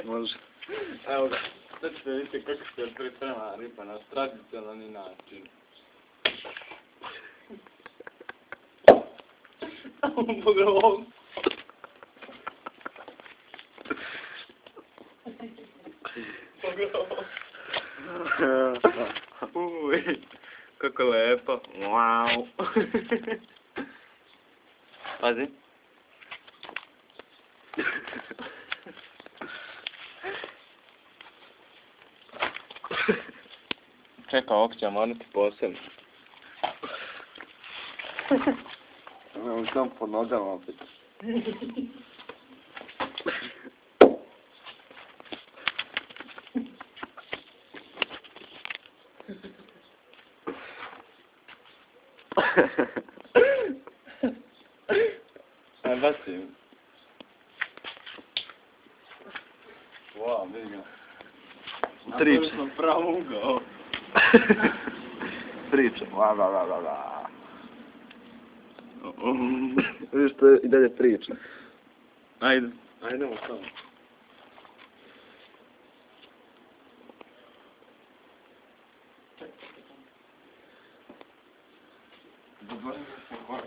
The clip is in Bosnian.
Može. Evo ga, sad ćete vidjeti kako se priprema riba na tradicionalni način. Pogledaj. Uj, kako lepo. Wow. Pazi. Čekaj, ovog ćemo morati posebno. Evo sam po nogama opet. Aj, bacim. Wow, vidi ga. Triče. Napravili smo pravo ugao. Priče. Vidiš, to je i dalje priča. Ajde. Ajdemo samo. Dobro, se hvala.